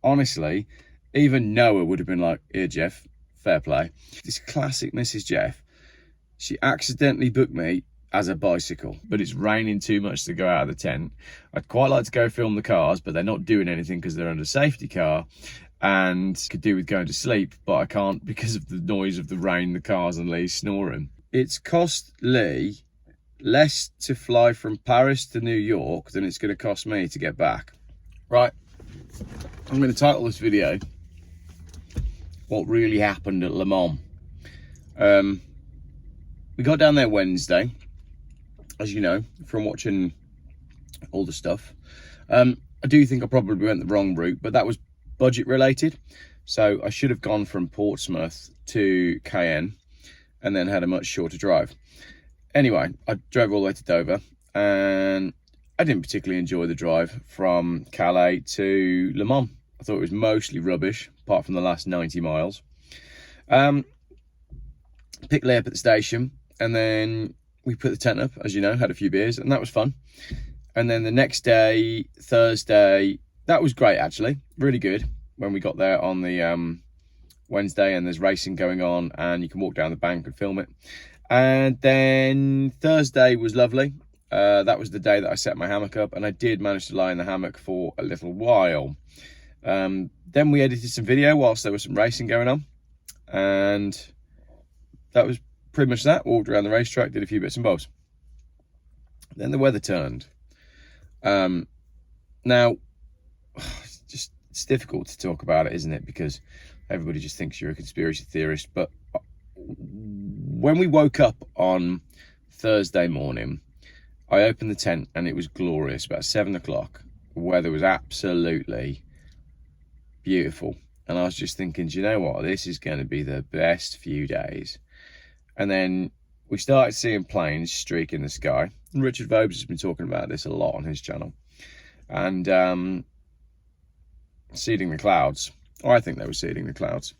honestly, even Noah would have been like, here, Jeff, fair play. This classic Mrs. Jeff, she accidentally booked me as a bicycle, but it's raining too much to go out of the tent. I'd quite like to go film the cars, but they're not doing anything because they're under safety car, and could do with going to sleep, but I can't because of the noise of the rain, the cars, and Lee snoring. It's cost Lee less to fly from Paris to New York than it's going to cost me to get back. Right, I'm going to title this video, What Really Happened at Le Mans. We got down there Wednesday, as you know, from watching all the stuff. I do think I probably went the wrong route, but that was budget related. So I should have gone from Portsmouth to Cayenne and then had a much shorter drive. Anyway, I drove all the way to Dover, and I didn't particularly enjoy the drive from Calais to Le Mans. I thought it was mostly rubbish, apart from the last 90 miles. Picked Lee up at the station, and then we put the tent up, as you know, had a few beers, and that was fun. And then the next day, Thursday, that was great, actually, really good. When we got there on the Wednesday, and there's racing going on, and you can walk down the bank and film it. And then Thursday was lovely. That was the day that I set my hammock up, and I did manage to lie in the hammock for a little while. Then we edited some video whilst there was some racing going on, and that was pretty much that. Walked around the racetrack, did a few bits and bobs. Then the weather turned. Now, it's difficult to talk about it, isn't it? Because everybody just thinks you're a conspiracy theorist. But when we woke up on Thursday morning, I opened the tent and it was glorious. About 7 o'clock, the weather was absolutely beautiful. And I was just thinking, do you know what? This is going to be the best few days. And then we started seeing planes streak in the sky. And Richard Vobes has been talking about this a lot on his channel. And seeding the clouds. Or I think they were seeding the clouds.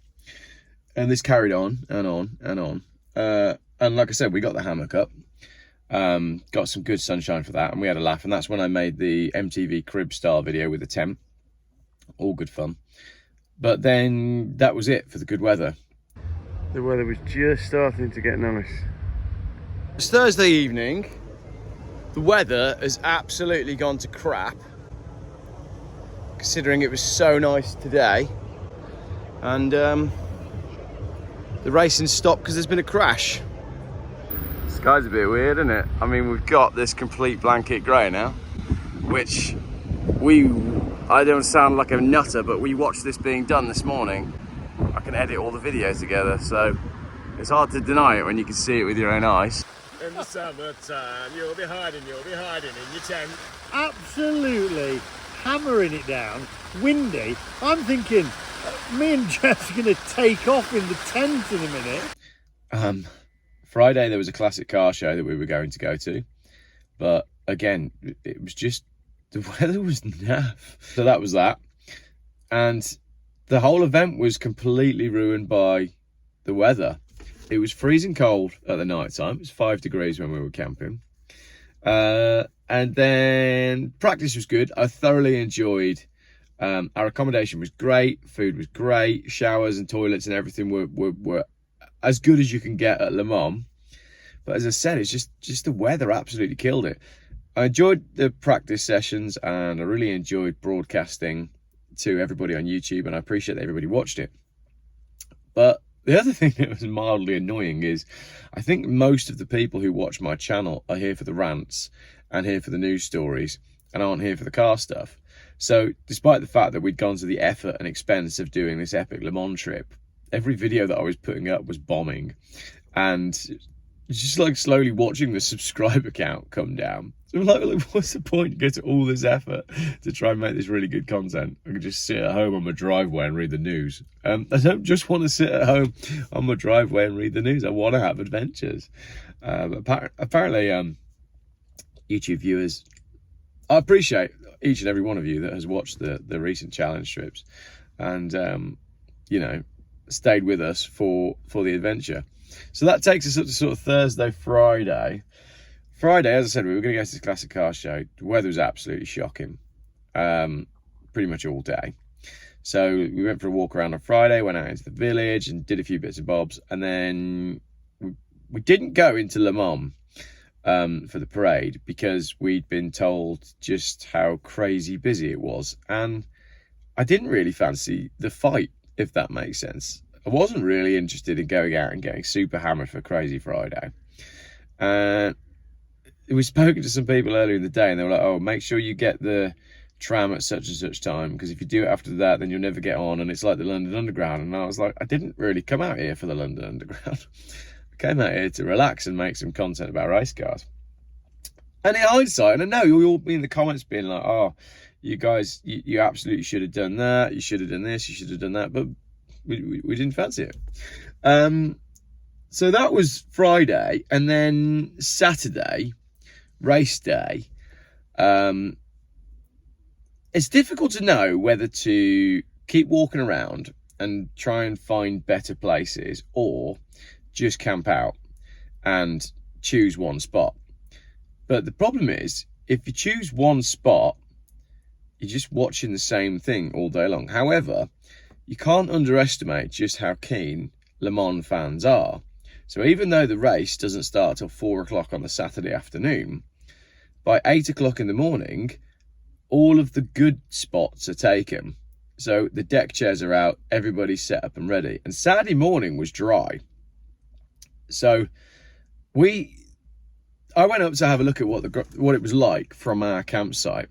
And this carried on and on and on. And like I said, we got the hammock up. Got some good sunshine for that. And we had a laugh. And that's when I made the MTV crib style video with the tent. All good fun. But then that was it for the good weather. The weather was just starting to get nice. It's Thursday evening. The weather has absolutely gone to crap, considering it was so nice today. And the racing stopped because there's been a crash. The sky's a bit weird, isn't it? I mean, we've got this complete blanket grey now, which I don't sound like a nutter, but we watched this being done this morning. I can edit all the videos together, so it's hard to deny it when you can see it with your own eyes. In the summertime, you'll be hiding in your tent. Absolutely hammering it down, windy. I'm thinking, me and Jeff's going to take off in the tent in a minute. Friday there was a classic car show that we were going to go to, but again, it was just, the weather was naff. So that was that. And the whole event was completely ruined by the weather. It was freezing cold at the night time. It was 5 degrees when we were camping. And then practice was good. I thoroughly enjoyed. Our accommodation was great. Food was great. Showers and toilets and everything were as good as you can get at Le Mans. But as I said, it's just the weather absolutely killed it. I enjoyed the practice sessions, and I really enjoyed broadcasting to everybody on YouTube, and I appreciate that everybody watched it. But the other thing that was mildly annoying is I think most of the people who watch my channel are here for the rants and here for the news stories and aren't here for the car stuff. So despite the fact that we'd gone to the effort and expense of doing this epic Le Mans trip, every video that I was putting up was bombing, and just like slowly watching the subscriber count come down. So I'm like, what's the point? Go to all this effort to try and make this really good content. I could just sit at home on my driveway and read the news. I don't just want to sit at home on my driveway and read the news. I want to have adventures. But apparently, YouTube viewers, I appreciate each and every one of you that has watched the recent challenge trips and, you know, stayed with us for the adventure. So that takes us up to sort of Thursday, Friday. Friday, as I said, we were going to go to this classic car show. The weather was absolutely shocking, pretty much all day. So we went for a walk around on Friday, went out into the village and did a few bits and bobs. And then we didn't go into Le Mans for the parade because we'd been told just how crazy busy it was. And I didn't really fancy the fight, if that makes sense. I wasn't really interested in going out and getting super hammered for Crazy Friday. We spoken to some people earlier in the day and they were like, oh, make sure you get the tram at such and such time, because if you do it after that, then you'll never get on, and it's like the London Underground. And I was like, I didn't really come out here for the London Underground. I came out here to relax and make some content about race cars. And in hindsight, and I know you'll all be in the comments being like, oh, you guys, you absolutely should have done that, you should have done this, you should have done that, but we didn't fancy it. So that was Friday, and then Saturday, race day. It's difficult to know whether to keep walking around and try and find better places, or just camp out and choose one spot. But the problem is, if you choose one spot, you're just watching the same thing all day long. However, you can't underestimate just how keen Le Mans fans are. So even though the race doesn't start till 4 o'clock on the Saturday afternoon, by 8 o'clock in the morning, all of the good spots are taken. So the deck chairs are out, everybody's set up and ready. And Saturday morning was dry. So I went up to have a look at what it was like from our campsite.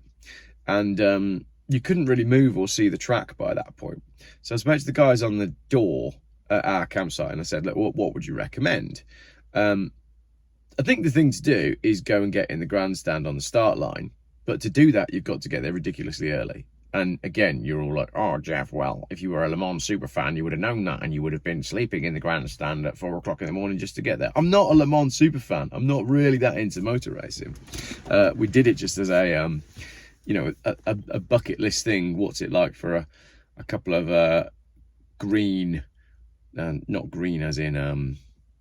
And you couldn't really move or see the track by that point. So I spoke to the guys on the door at our campsite and I said, look, what would you recommend? I think the thing to do is go and get in the grandstand on the start line. But to do that, you've got to get there ridiculously early. And again, you're all like, oh, Jeff, well, if you were a Le Mans super fan, you would have known that, and you would have been sleeping in the grandstand at 4 o'clock in the morning just to get there. I'm not a Le Mans super fan. I'm not really that into motor racing. We did it just as a bucket list thing. What's it like for a couple of green, not green as in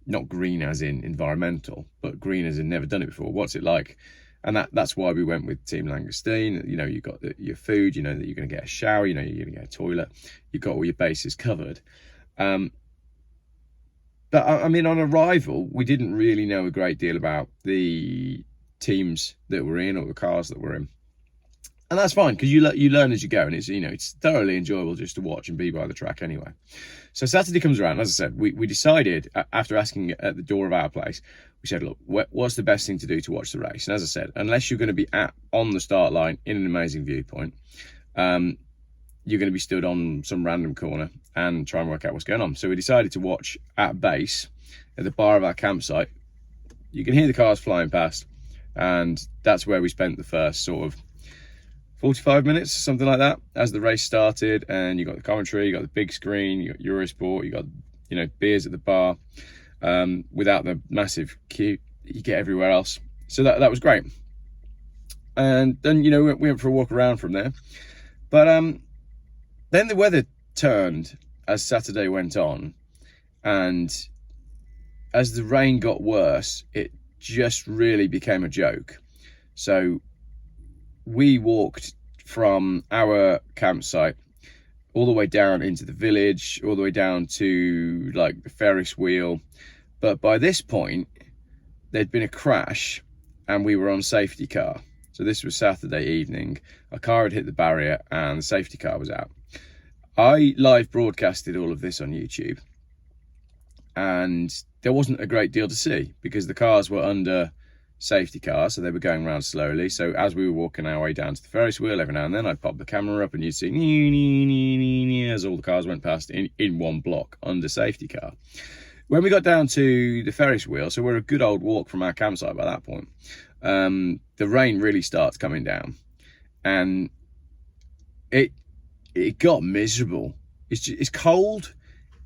environmental, but green as in never done it before. What's it like? And that's why we went with Team Langostine. You know, you got your food, you know that you're going to get a shower, you know you're going to get a toilet, you've got all your bases covered. But I mean, on arrival, we didn't really know a great deal about the teams that were in or the cars that were in. And that's fine, because you learn as you go, and it's thoroughly enjoyable just to watch and be by the track anyway. So Saturday comes around, as I said, we decided, after asking at the door of our place, we said, look, what's the best thing to do to watch the race? And as I said, unless you're going to be on the start line in an amazing viewpoint, you're going to be stood on some random corner and try and work out what's going on. So we decided to watch at base, at the bar of our campsite. You can hear the cars flying past, and that's where we spent the first sort of 45 minutes, something like that, as the race started. And you got the commentary, you got the big screen, you got Eurosport, you got beers at the bar, without the massive queue you get everywhere else. So that was great. And then we went for a walk around from there. But then the weather turned as Saturday went on, and as the rain got worse, it just really became a joke. So we walked from our campsite all the way down into the village, all the way down to like the Ferris wheel. But by this point, there'd been a crash and we were on safety car. So this was Saturday evening. A car had hit the barrier and the safety car was out. I live broadcasted all of this on YouTube, and there wasn't a great deal to see because the cars were under safety car, so they were going around slowly. So as we were walking our way down to the Ferris wheel, every now and then I'd pop the camera up and you'd see as all the cars went past in one block under safety car. When we got down to the Ferris wheel, so we're a good old walk from our campsite by that point, the rain really starts coming down, and it got miserable. It's cold,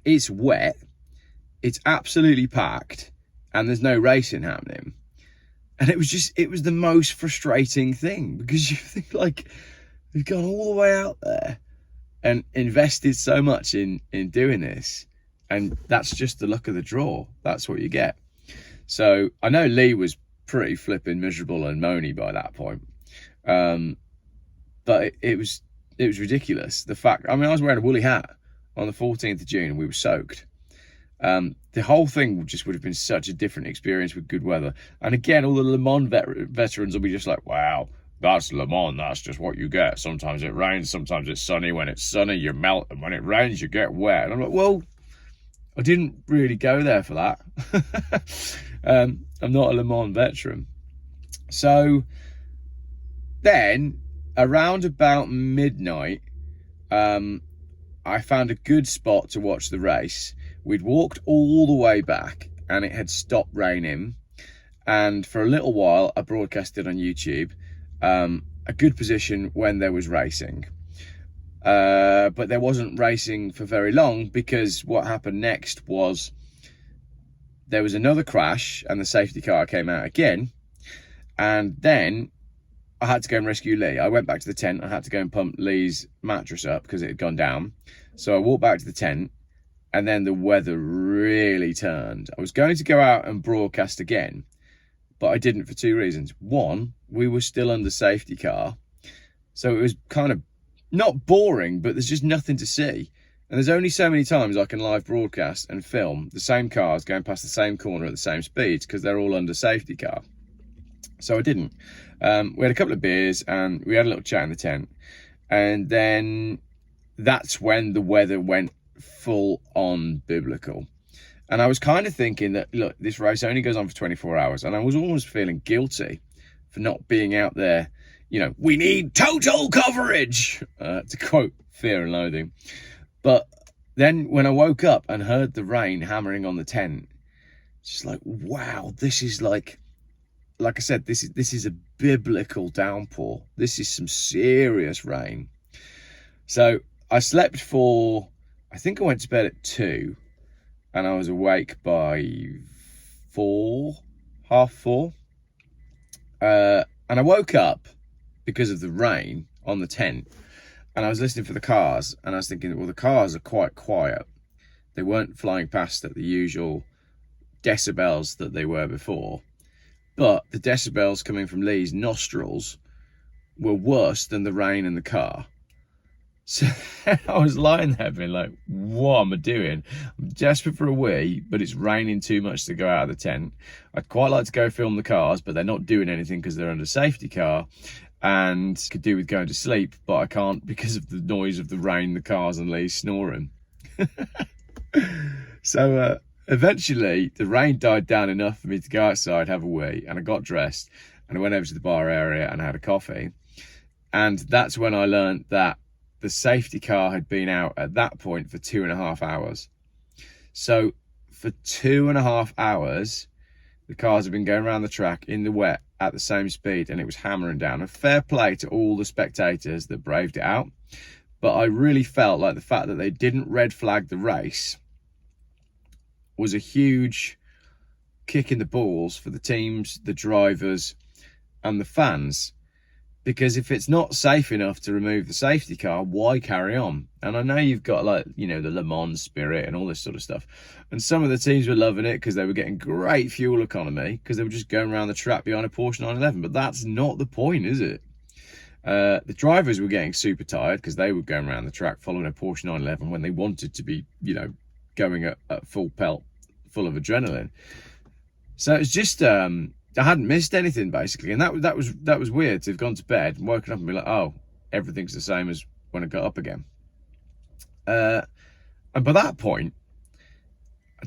it's wet, it's absolutely packed, and there's no racing happening. And it was the most frustrating thing, because you think, like, we've gone all the way out there and invested so much in doing this, and that's just the luck of the draw. That's what you get. So I know Lee was pretty flipping miserable and moany by that point. But it was it was ridiculous. The fact, I mean, I was wearing a woolly hat on the 14th of June and we were soaked. The whole thing just would have been such a different experience with good weather. And again, all the Le Mans veterans will be just like, wow, that's Le Mans, that's just what you get. Sometimes it rains, sometimes it's sunny. When it's sunny, you melt, and when it rains, you get wet. And I'm like, well, I didn't really go there for that. I'm not a Le Mans veteran. So then, around about midnight, I found a good spot to watch the race. We'd walked all the way back and it had stopped raining. And for a little while, I broadcasted on YouTube a good position when there was racing. But there wasn't racing for very long, because what happened next was there was another crash and the safety car came out again. And then I had to go and rescue Lee. I went back to the tent. I had to go and pump Lee's mattress up because it had gone down. So I walked back to the tent, and then the weather really turned. I was going to go out and broadcast again, but I didn't for two reasons. One, we were still under safety car. So it was kind of not boring, but there's just nothing to see. And there's only so many times I can live broadcast and film the same cars going past the same corner at the same speeds, because they're all under safety car. So I didn't. We had a couple of beers and we had a little chat in the tent. And then that's when the weather went full on biblical. And I was kind of thinking that, look, this race only goes on for 24 hours. And I was almost feeling guilty for not being out there. You know, we need total coverage, to quote Fear and Loathing. But then when I woke up and heard the rain hammering on the tent, it's just like, wow, this is like I said, this is a biblical downpour. This is some serious rain. So I slept for, I think I went to bed at 2, and I was awake by 4, half 4. And I woke up because of the rain on the tent, and I was listening for the cars, and I was thinking, well, the cars are quite quiet. They weren't flying past at the usual decibels that they were before. But the decibels coming from Lee's nostrils were worse than the rain in the car. So I was lying there being like, what am I doing? I'm desperate for a wee, but it's raining too much to go out of the tent. I'd quite like to go film the cars, but they're not doing anything because they're under safety car, and could do with going to sleep, but I can't because of the noise of the rain, the cars, and Lee snoring. So eventually the rain died down enough for me to go outside, have a wee, and I got dressed and I went over to the bar area and had a coffee. And that's when I learned that the safety car had been out at that point for 2.5 hours. So for 2.5 hours, the cars have been going around the track in the wet at the same speed, and it was hammering down. And fair play to all the spectators that braved it out. But I really felt like the fact that they didn't red flag the race was a huge kick in the balls for the teams, the drivers, and the fans. Because if it's not safe enough to remove the safety car, why carry on? And I know you've got, like, you know, the Le Mans spirit and all this sort of stuff. And some of the teams were loving it because they were getting great fuel economy because they were just going around the track behind a Porsche 911. But that's not the point, is it? The drivers were getting super tired because they were going around the track following a Porsche 911 when they wanted to be, you know, going at full pelt, full of adrenaline. So it's just I hadn't missed anything basically, and that was weird to have gone to bed and woken up and be like, oh, everything's the same as when I got up again. And by that point,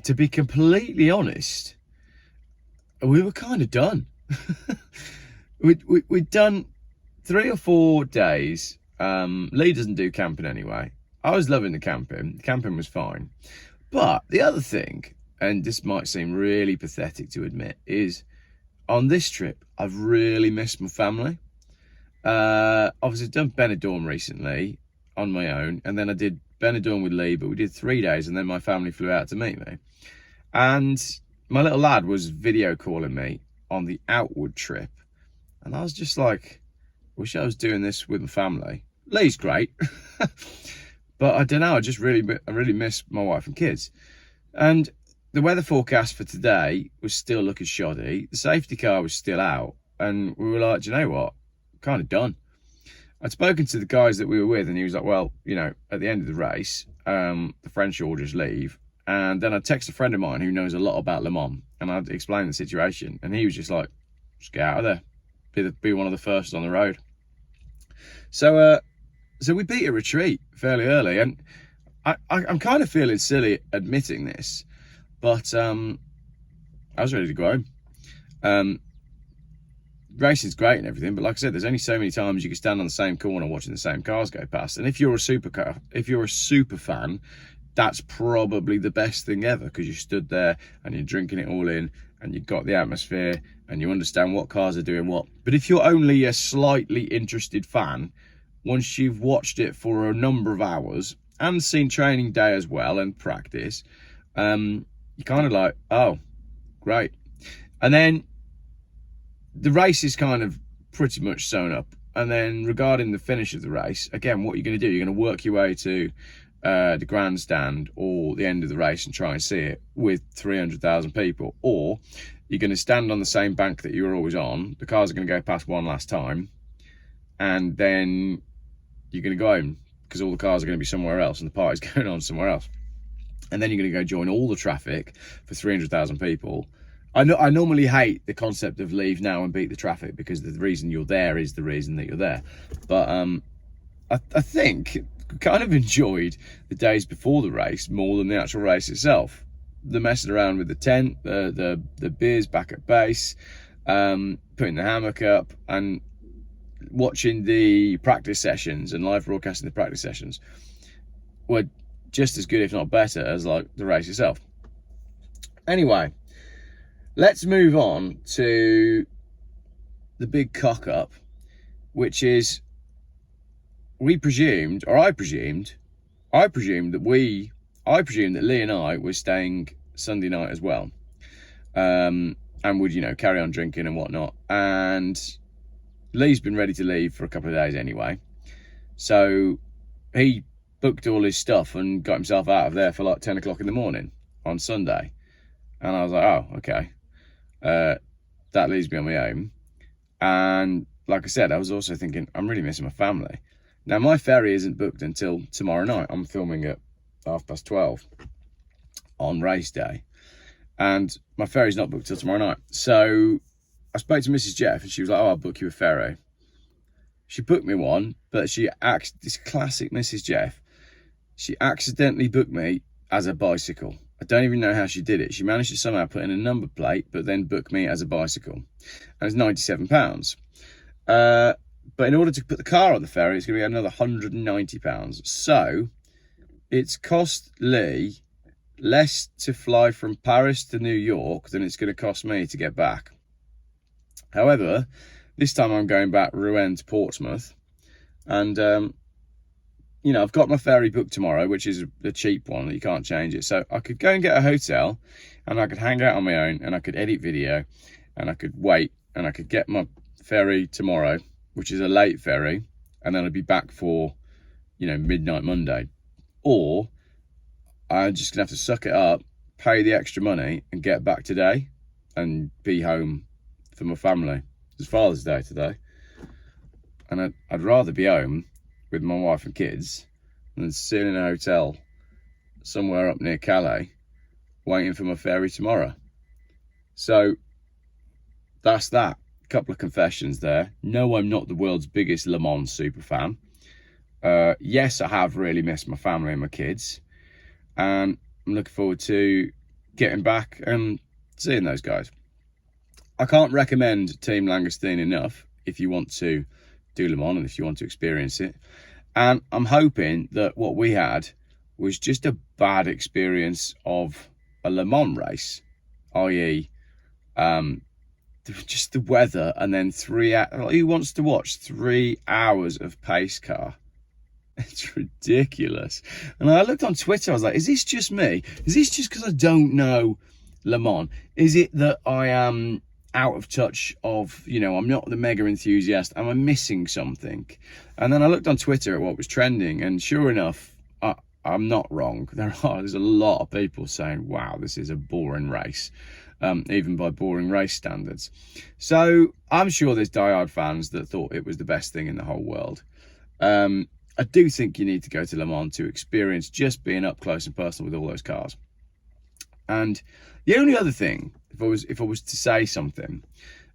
to be completely honest, we were kind of done. We'd done 3 or 4 days. Lee doesn't do camping anyway. I was loving the camping. Camping was fine. But the other thing, and this might seem really pathetic to admit, is on this trip, I've really missed my family. Obviously, I've done Benidorm recently on my own, and then I did Benidorm with Lee, but we did 3 days, and then my family flew out to meet me. And my little lad was video calling me on the outward trip, and I was just like, wish I was doing this with my family. Lee's great, but I don't know, I really miss my wife and kids. And the weather forecast for today was still looking shoddy. The safety car was still out, and we were like, do you know what? Kind of done. I'd spoken to the guys that we were with, and he was like, well, you know, at the end of the race, the French will just leave. And then I'd text a friend of mine who knows a lot about Le Mans, and I'd explain the situation, and he was just like, just get out of there, be one of the first on the road. So we beat a retreat fairly early, and I'm kind of feeling silly admitting this, but I was ready to go home. Racing's great and everything, but like I said, there's only so many times you can stand on the same corner watching the same cars go past. And if you're a super fan, that's probably the best thing ever, because you stood there and you're drinking it all in, and you've got the atmosphere and you understand what cars are doing what. But if you're only a slightly interested fan, once you've watched it for a number of hours and seen training day as well and practice, you're kind of like, oh, great. And then the race is kind of pretty much sewn up. And then regarding the finish of the race, again, what you're going to do, you're going to work your way to the grandstand or the end of the race and try and see it with 300,000 people, or you're going to stand on the same bank that you were always on. The cars are going to go past one last time, and then you're going to go home because all the cars are going to be somewhere else and the party's going on somewhere else. And then you're going to go join all the traffic for 300,000 people. I normally hate the concept of leave now and beat the traffic, because the reason you're there is the reason that you're there. But I think kind of enjoyed the days before the race more than the actual race itself. The messing around with the tent, the beers back at base, putting the hammock up, and watching the practice sessions and live broadcasting the practice sessions were just as good, if not better, as like the race itself. Anyway, let's move on to the big cock up, which is, I presumed that Lee and I were staying Sunday night as well, and would, you know, carry on drinking and whatnot. And Lee's been ready to leave for a couple of days anyway, so he booked all his stuff and got himself out of there for like 10 o'clock in the morning on Sunday. And I was like, oh, okay, that leaves me on my own. And like I said, I was also thinking, I'm really missing my family. Now, my ferry isn't booked until tomorrow night. I'm filming at 12:30 on race day, and my ferry's not booked till tomorrow night. So I spoke to Mrs. Jeff, and she was like, oh, I'll book you a ferry. She booked me one, but this classic Mrs. Jeff, she accidentally booked me as a bicycle. I don't even know how she did it. She managed to somehow put in a number plate, but then book me as a bicycle. And it's £97. But in order to put the car on the ferry, it's going to be another £190. So it's cost Lee less to fly from Paris to New York than it's going to cost me to get back. However, this time I'm going back Rouen to Portsmouth. And, you know, I've got my ferry booked tomorrow, which is a cheap one that you can't change it. So I could go and get a hotel, and I could hang out on my own, and I could edit video, and I could wait, and I could get my ferry tomorrow, which is a late ferry, and then I'd be back for, you know, midnight Monday. Or I'm just gonna have to suck it up, pay the extra money, and get back today and be home for my family. It's Father's Day today, and I'd rather be home with my wife and kids than sitting in a hotel somewhere up near Calais waiting for my ferry tomorrow. So that's that. Couple of confessions there. No, I'm not the world's biggest Le Mans super fan. Yes, I have really missed my family and my kids, and I'm looking forward to getting back and seeing those guys. I can't recommend Team Langostine enough if you want to do Le Mans and if you want to experience it. And I'm hoping that what we had was just a bad experience of a Le Mans race, i.e. just the weather, and then who wants to watch 3 hours of pace car? It's ridiculous. And I looked on Twitter, I was like, is this just me? Is this just because I don't know Le Mans? Is it that I am out of touch of, you know, I'm not the mega enthusiast, am I missing something? And then I looked on Twitter at what was trending, and sure enough, I'm not wrong. There's a lot of people saying, wow, this is a boring race. Even by boring race standards. So I'm sure there's diehard fans that thought it was the best thing in the whole world. I do think you need to go to Le Mans to experience just being up close and personal with all those cars. And the only other thing, if I was to say something,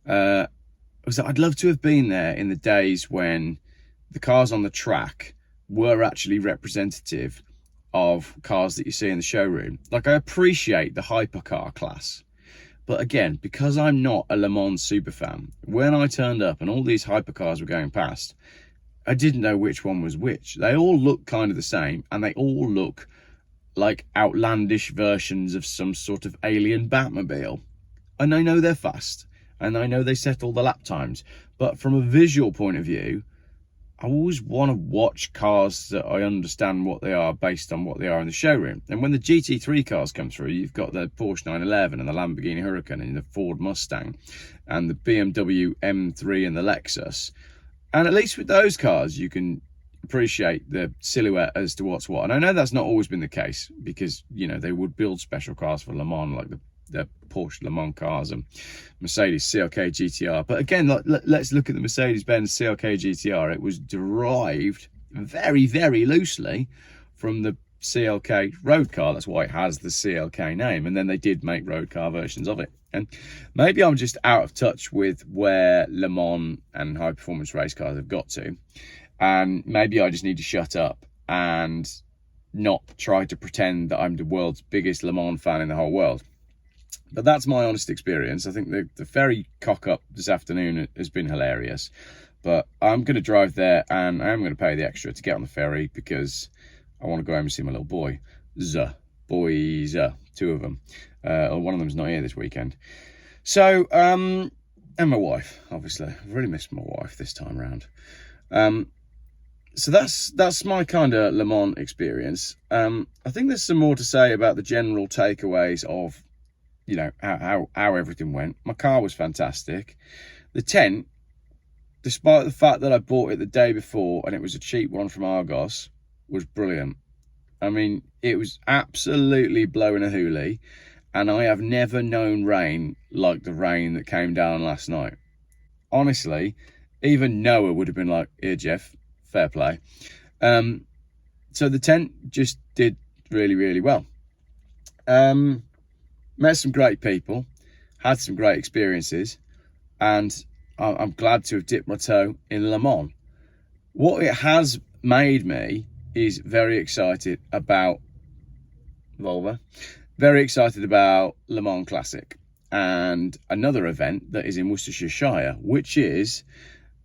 was that I'd love to have been there in the days when the cars on the track were actually representative of cars that you see in the showroom. Like, I appreciate the hypercar class, but again, because I'm not a Le Mans super fan, when I turned up and all these hypercars were going past, I didn't know which one was which. They all look kind of the same, and they all look like outlandish versions of some sort of alien Batmobile. And I know they're fast, and I know they set all the lap times, but from a visual point of view, I always want to watch cars that I understand what they are based on what they are in the showroom. And when the GT3 cars come through, you've got the Porsche 911 and the Lamborghini Huracan and the Ford Mustang and the BMW M3 and the Lexus. And at least with those cars, you can appreciate the silhouette as to what's what. And I know that's not always been the case, because, you know, they would build special cars for Le Mans, like the Porsche Le Mans cars and Mercedes CLK GTR. But again, let's look at the Mercedes-Benz CLK GTR. It was derived very, very loosely from the CLK road car. That's why it has the CLK name. And then they did make road car versions of it. And maybe I'm just out of touch with where Le Mans and high performance race cars have got to. And maybe I just need to shut up and not try to pretend that I'm the world's biggest Le Mans fan in the whole world. But that's my honest experience. I think the Ferry cock-up this afternoon has been hilarious. But I'm going to drive there, and I am going to pay the extra to get on the ferry, because I want to go home and see my little boy. Boys, two of them. One of them's not here this weekend. So, and my wife, obviously. I've really missed my wife this time around. So that's my kind of Le Mans experience. I think there's some more to say about the general takeaways of, you know, how everything went. My car was fantastic. The tent, despite the fact that I bought it the day before and it was a cheap one from Argos, was brilliant. I mean, it was absolutely blowing a hoolie, and I have never known rain like the rain that came down last night. Honestly, even Noah would have been like, "Here, Jeff, fair play." So the tent just did really, really well. Met some great people, had some great experiences, and I'm glad to have dipped my toe in Le Mans. What it has made me is very excited about Volvo, very excited about Le Mans Classic, and another event that is in Worcestershire, which is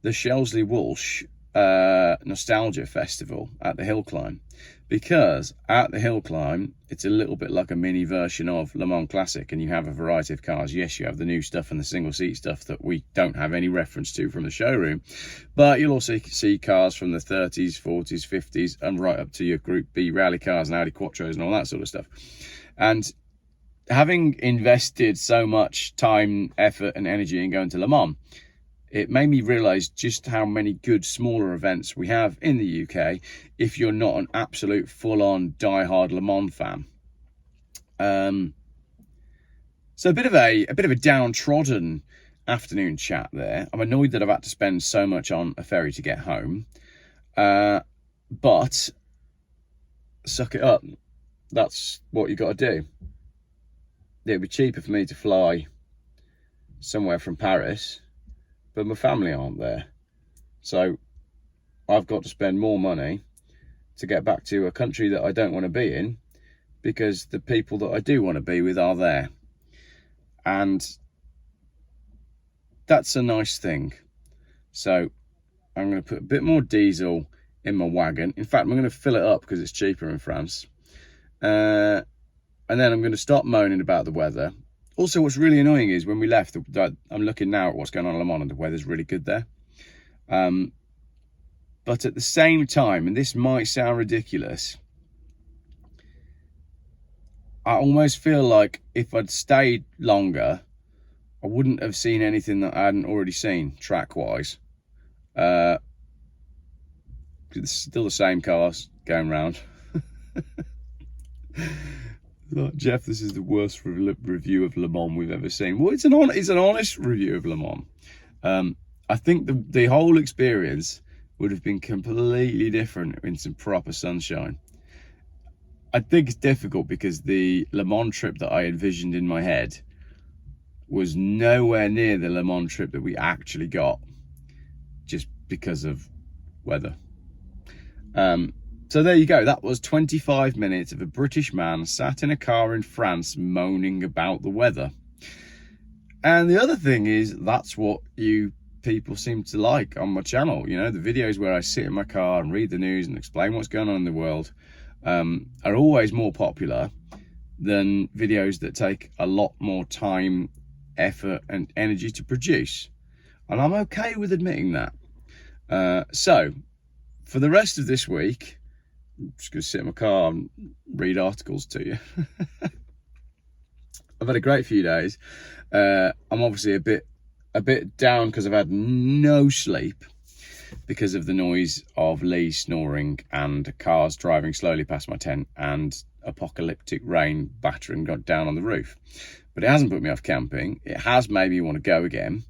the Shelsley Walsh Nostalgia Festival at the Hill Climb. Because at the Hill Climb, it's a little bit like a mini version of Le Mans Classic, and you have a variety of cars. Yes, you have the new stuff and the single seat stuff that we don't have any reference to from the showroom, but you'll also see cars from the 30s, 40s, 50s, and right up to your Group B rally cars and Audi Quattros and all that sort of stuff. And having invested so much time, effort and energy in going to Le Mans, it made me realise just how many good smaller events we have in the UK if you're not an absolute full-on die-hard Le Mans fan. So a bit of a downtrodden afternoon chat there. I'm annoyed that I've had to spend so much on a ferry to get home, but suck it up. That's what you got to do. It'd be cheaper for me to fly somewhere from Paris, but my family aren't there. So I've got to spend more money to get back to a country that I don't want to be in, because the people that I do want to be with are there. And that's a nice thing. So I'm going to put a bit more diesel in my wagon. In fact, I'm going to fill it up because it's cheaper in France. And then I'm going to stop moaning about the weather. Also, what's really annoying is when we left, I'm looking now at what's going on in Le Mans, and the weather's really good there. But at the same time, and this might sound ridiculous, I almost feel like if I'd stayed longer, I wouldn't have seen anything that I hadn't already seen track-wise. It's still the same cars going round. Like, Jeff, this is the worst review of Le Mans we've ever seen. Well, it's an honest review of Le Mans. I think the whole experience would have been completely different in some proper sunshine. I think it's difficult because the Le Mans trip that I envisioned in my head was nowhere near the Le Mans trip that we actually got, just because of weather. So there you go. That was 25 minutes of a British man sat in a car in France moaning about the weather. And the other thing is, that's what you people seem to like on my channel. You know, the videos where I sit in my car and read the news and explain what's going on in the world are always more popular than videos that take a lot more time, effort and energy to produce. And I'm okay with admitting that. So for the rest of this week, I'm just going to sit in my car and read articles to you. I've had a great few days. I'm obviously a bit down because I've had no sleep because of the noise of Lee snoring and cars driving slowly past my tent and apocalyptic rain battering down on the roof. But it hasn't put me off camping. It has made me want to go again.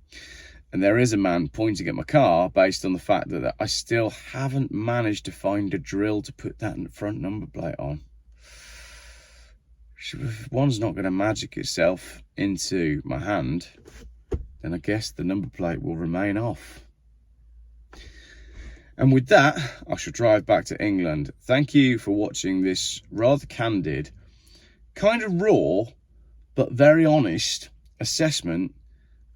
And there is a man pointing at my car based on the fact that I still haven't managed to find a drill to put that front number plate on. If one's not going to magic itself into my hand, then I guess the number plate will remain off. And with that, I shall drive back to England. Thank you for watching this rather candid, kind of raw, but very honest assessment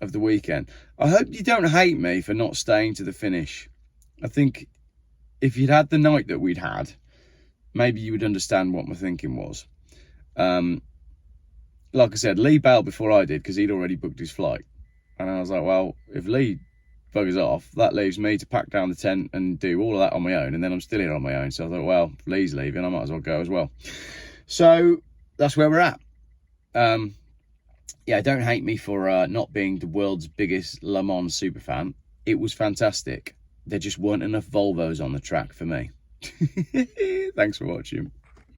of the weekend. I hope you don't hate me for not staying to the finish. I think if you'd had the night that we'd had, maybe you would understand what my thinking was. Like I said, Lee bailed before I did because he'd already booked his flight. And I was like, well, if Lee buggers off, that leaves me to pack down the tent and do all of that on my own. And then I'm still here on my own. So I thought, well, if Lee's leaving, I might as well go as well. So that's where we're at. Yeah, don't hate me for not being the world's biggest Le Mans superfan. It was fantastic. There just weren't enough Volvos on the track for me. Thanks for watching.